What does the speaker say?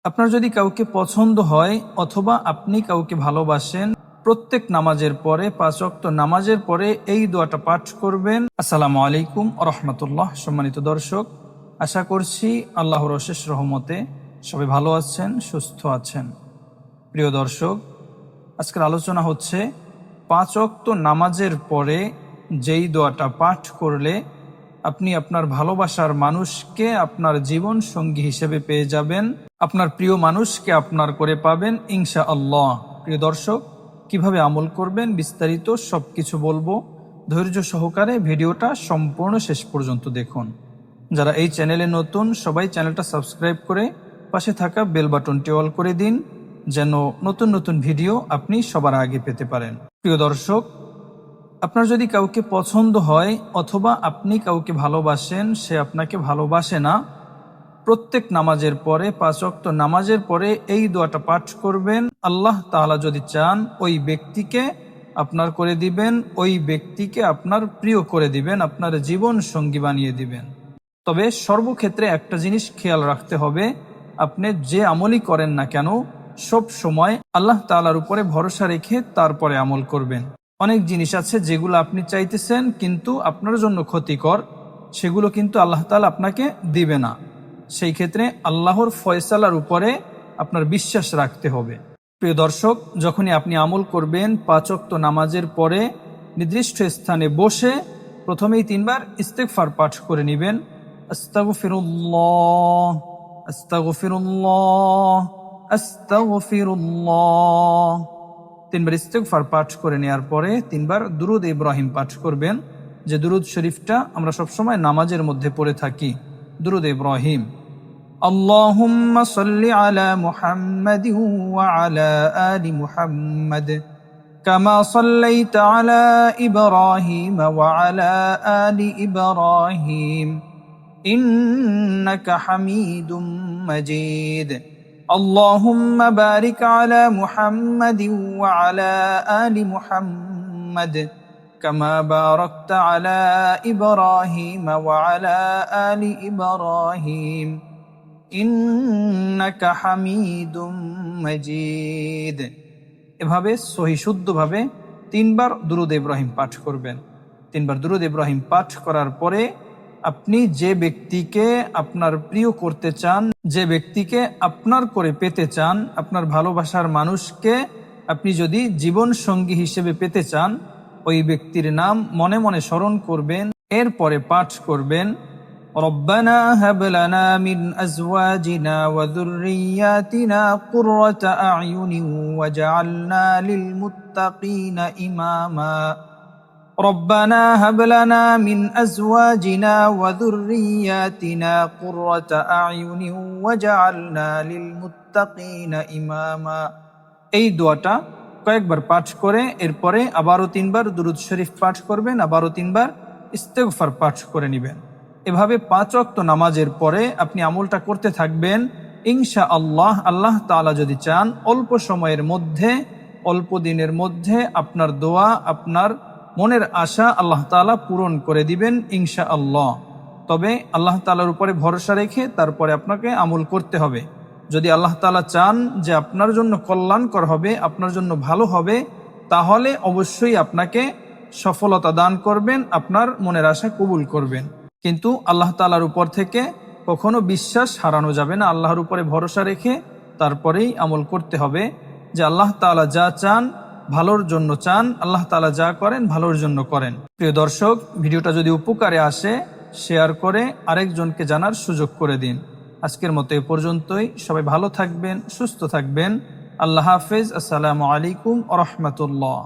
আপনার যদি কাউকে পছন্দ হয় অথবা আপনি কাউকে ভালোবাসেন, প্রত্যেক নামাজের পরে 5 ওয়াক্ত নামাজের পরে এই দোয়াটা পাঠ করবেন। আসসালামু আলাইকুম ওয়া রাহমাতুল্লাহ। সম্মানিত দর্শক, আশা করছি আল্লাহর অশেষ রহমতে সবাই ভালো আছেন, সুস্থ আছেন। প্রিয় দর্শক, আজকের আলোচনা হচ্ছে 5 ওয়াক্ত নামাজের পরে যেই দোয়াটা পাঠ করলে আপনি আপনার ভালোবাসার মানুষকে আপনার জীবন সঙ্গী হিসেবে পেয়ে যাবেন, আপনার প্রিয় মানুষকে আপনার করে পাবেন ইনশাআল্লাহ। প্রিয় দর্শক, কিভাবে আমল করবেন বিস্তারিত সবকিছু বলবো। ধৈর্য সহকারে ভিডিওটা সম্পূর্ণ শেষ পর্যন্ত দেখুন। যারা এই চ্যানেলে নতুন, সবাই চ্যানেলটা সাবস্ক্রাইব করে পাশে থাকা বেল বাটনটি অল করে দিন, যেন নতুন নতুন ভিডিও আপনি সবার আগে পেতে পারেন। প্রিয় দর্শক, আপনার যদি কাউকে পছন্দ হয় অথবা আপনি কাউকে ভালোবাসেন, সে আপনাকে ভালোবাসে না, প্রত্যেক নামাজের পরে 5 ওয়াক্ত নামাজের পরে এই দোয়াটা পাঠ করবেন। আল্লাহ তাআলা যদি চান ওই ব্যক্তিকে আপনার করে দিবেন, ওই ব্যক্তিকে আপনার প্রিয় করে দিবেন, আপনার জীবন সঙ্গী বানিয়ে দিবেন। তবে সর্বক্ষেত্রে একটা জিনিস খেয়াল রাখতে হবে, আপনি যে আমলই করেন না কেন সব সময় আল্লাহ তাআলার উপরে ভরসা রেখে তারপরে আমল করবেন। অনেক জিনিস আছে যেগুলো আপনি চাইতেছেন কিন্তু আপনার জন্য ক্ষতিকর, সেগুলো কিন্তু আল্লাহ তাআলা আপনাকে দিবে না। সেই ক্ষেত্রে আল্লাহর ফয়সালার উপরে আপনার বিশ্বাস রাখতে হবে। প্রিয় দর্শক, যখনই আপনি আমল করবেন 5 ওয়াক্ত নামাজের পরে নির্দিষ্ট স্থানে বসে প্রথমেই 3 বার ইস্তেগফার পাঠ করে নেবেন। আস্তাগফিরুল্লাহ, আস্তাগফিরুল্লাহ, আস্তাগফিরুল্লাহ। 3 বার ইস্তেগফার পাঠ করে নেওয়ার পরে 3 বার দুরূদ ইব্রাহিম পাঠ করবেন, যে দুরূদ শরীফটা আমরা সবসময় নামাজের মধ্যে পড়ে থাকি, দুরূদ ইব্রাহিম। আল্লাহুম্মা সাল্লি আলা মুহাম্মাদিন ওয়া আলা আলি মুহাম্মাদ কামা সাল্লাইতা আলা ইব্রাহিম ওয়া আলা আলি ইব্রাহিম ইন্নাকা হামিদুম মাজিদ। আল্লাহুম্মা বারিক আলা মুহাম্মাদিন ওয়া আলা আলি মুহাম্মাদ কামা বারাকতা আলা ইব্রাহিম ওয়া আলা আলি ইব্রাহিম ইন্নাকা হামিদুম মাজিদ। এভাবে সহি শুদ্ধভাবে 3 বার দুরূদ ইব্রাহিম পাঠ করবেন। 3 বার দুরূদ ইব্রাহিম পাঠ করার পরে আপনি যে ব্যক্তিকে আপনার প্রিয় করতে চান, যে ব্যক্তিকে আপনার করে পেতে চান, আপনার ভালোবাসার মানুষকে আপনি যদি জীবন সঙ্গী হিসেবে পেতে চান, ওই ব্যক্তির নাম মনে মনে স্মরণ করবেন। এরপরে পাঠ করবেন, রব্বানা হাব লানা মিন আজওয়াজিনা ওয়া যুররিয়াতিনা কুররাতা আ'য়ুনিন ওয়াজআলনা লিল মুত্তাকিনা ইমামা। রব্বানা হাব লানা মিন আজওয়াজিনা ওয়া যুররিয়াতিনা কুররাতা আ'য়ুনিন ওয়াজআলনা লিল মুত্তাকিনা ইমামা। এই দোয়াটা কয়েকবার পাঠ করে এরপরে আবারও 3 বার দুরূদ শরীফ পাঠ করবেন, আবারও 3 বার ইস্তেগফার পাঠ করে নেবেন। এভাবে 5 ওয়াক্ত নামাজের পরে আপনি আমলটা করতে থাকবেন ইনশাআল্লাহ। আল্লাহ তাআলা যদি চান অল্প সময়ের মধ্যে, অল্প দিনের মধ্যে আপনার দোয়া, আপনার মনের আশা আল্লাহ তাআলা পূরণ করে দিবেন ইনশাআল্লাহ। তবে আল্লাহ তাআলার উপরে ভরসা রেখে তারপরে আপনাকে আমল করতে হবে। যদি আল্লাহ তাআলা চান যে আপনার জন্য কল্যাণকর হবে, আপনার জন্য ভালো হবে, তাহলে অবশ্যই আপনাকে সফলতা দান করবেন, আপনার মনের আশা কবুল করবেন। কিন্তু আল্লাহ তাআলার উপর থেকে কখনো বিশ্বাস হারানো যাবে না। আল্লাহর উপরে ভরসা রেখে তারপরেই আমল করতে হবে, যে আল্লাহ তাআলা যা চান ভালোর জন্য চান, আল্লাহ তাআলা যা করেন ভালোর জন্য করেন। প্রিয় দর্শক, ভিডিওটা যদি উপকারে আসে শেয়ার করে আরেকজনকে জানার সুযোগ করে দিন। আজকের মতো এ পর্যন্তই। সবাই ভালো থাকবেন, সুস্থ থাকবেন। আল্লাহ হাফেজ। আসসালামু আলাইকুম ওয়া রাহমাতুল্লাহ।